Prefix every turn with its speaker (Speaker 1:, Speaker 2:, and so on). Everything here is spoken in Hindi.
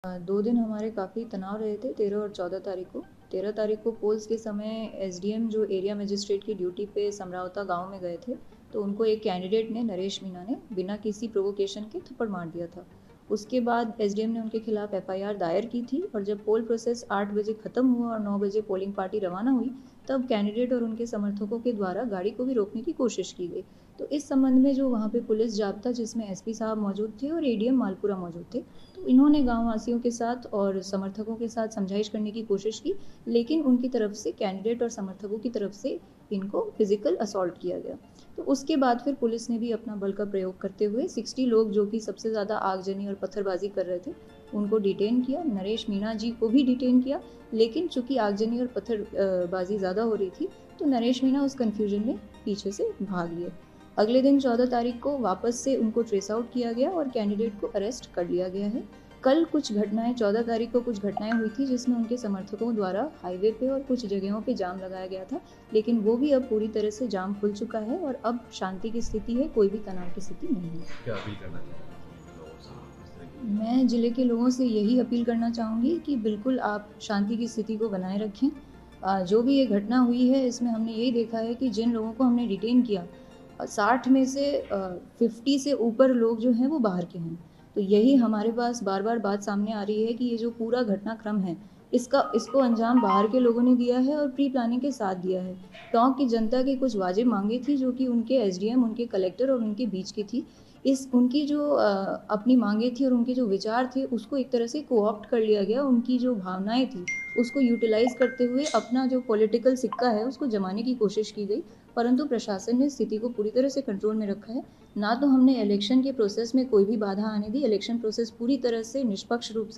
Speaker 1: 2 दिन हमारे काफ़ी तनाव रहे थे 13 और 14 तारीख को। 13 तारीख को पोल्स के समय एसडीएम जो एरिया मजिस्ट्रेट की ड्यूटी पे समरावता गांव में गए थे, तो उनको एक कैंडिडेट ने, नरेश मीणा ने, बिना किसी प्रोवोकेशन के थप्पड़ मार दिया था। उसके बाद एसडीएम ने उनके खिलाफ एफआईआर दायर की थी और जब पोल प्रोसेस 8 बजे ख़त्म हुआ और 9 बजे पोलिंग पार्टी रवाना हुई, तब कैंडिडेट और उनके समर्थकों के द्वारा गाड़ी को भी रोकने की कोशिश की गई। तो इस संबंध में जो वहाँ पे पुलिस जाब्ता, जिसमें एसपी साहब मौजूद थे और एडीएम मालपुरा मौजूद थे, तो इन्होंने गाँव वासियों के साथ और समर्थकों के साथ समझाइश करने की कोशिश की, लेकिन उनकी तरफ से, कैंडिडेट और समर्थकों की तरफ से, इनको फिजिकल असॉल्ट किया गया। तो उसके बाद फिर पुलिस ने भी अपना बल का प्रयोग करते हुए 60 लोग जो कि सबसे ज़्यादा आगजनी और पत्थरबाजी कर रहे थे, उनको डिटेन किया। नरेश मीणा जी को भी डिटेन किया, लेकिन चूंकि आगजनी और पत्थरबाजी ज़्यादा हो रही थी, तो नरेश मीणा उस कन्फ्यूजन में पीछे से भाग लिए। अगले दिन 14 तारीख को वापस से उनको ट्रेस आउट किया गया और कैंडिडेट को अरेस्ट कर लिया गया है। कल कुछ घटनाएं 14 तारीख को कुछ घटनाएं हुई थी, जिसमें उनके समर्थकों द्वारा हाईवे पे और कुछ जगहों पे जाम लगाया गया था, लेकिन वो भी अब पूरी तरह से जाम खुल चुका है और अब शांति की स्थिति है, कोई भी तनाव की स्थिति नहीं है।
Speaker 2: क्या अपील करना चाहेंगे लोगों से इस तरह की?
Speaker 1: मैं जिले के लोगों से यही अपील करना चाहूँगी कि बिल्कुल आप शांति की स्थिति को बनाए रखें। जो भी ये घटना हुई है, इसमें हमने यही देखा है कि जिन लोगों को हमने डिटेन किया, 60 में से 50 से ऊपर लोग जो हैं वो बाहर के हैं। तो यही हमारे पास बार-बार बात सामने आ रही है कि ये जो पूरा घटनाक्रम है, इसको अंजाम बाहर के लोगों ने दिया है और प्री प्लानिंग के साथ दिया है। टोंक की जनता की कुछ वाजिब माँगें थी, जो कि उनके एसडीएम, उनके कलेक्टर और उनके बीच की थी। उनकी जो अपनी माँगें थी और उनके जो विचार थे, उसको एक तरह से को-ऑप्ट कर लिया गया। उनकी जो भावनाएँ थी, उसको यूटिलाइज़ करते हुए अपना जो पॉलिटिकल सिक्का है, उसको जमाने की कोशिश की गई। परंतु प्रशासन ने स्थिति को पूरी तरह से कंट्रोल में रखा है। ना तो हमने इलेक्शन के प्रोसेस में कोई भी बाधा आने दी, इलेक्शन प्रोसेस पूरी तरह से निष्पक्ष रूप से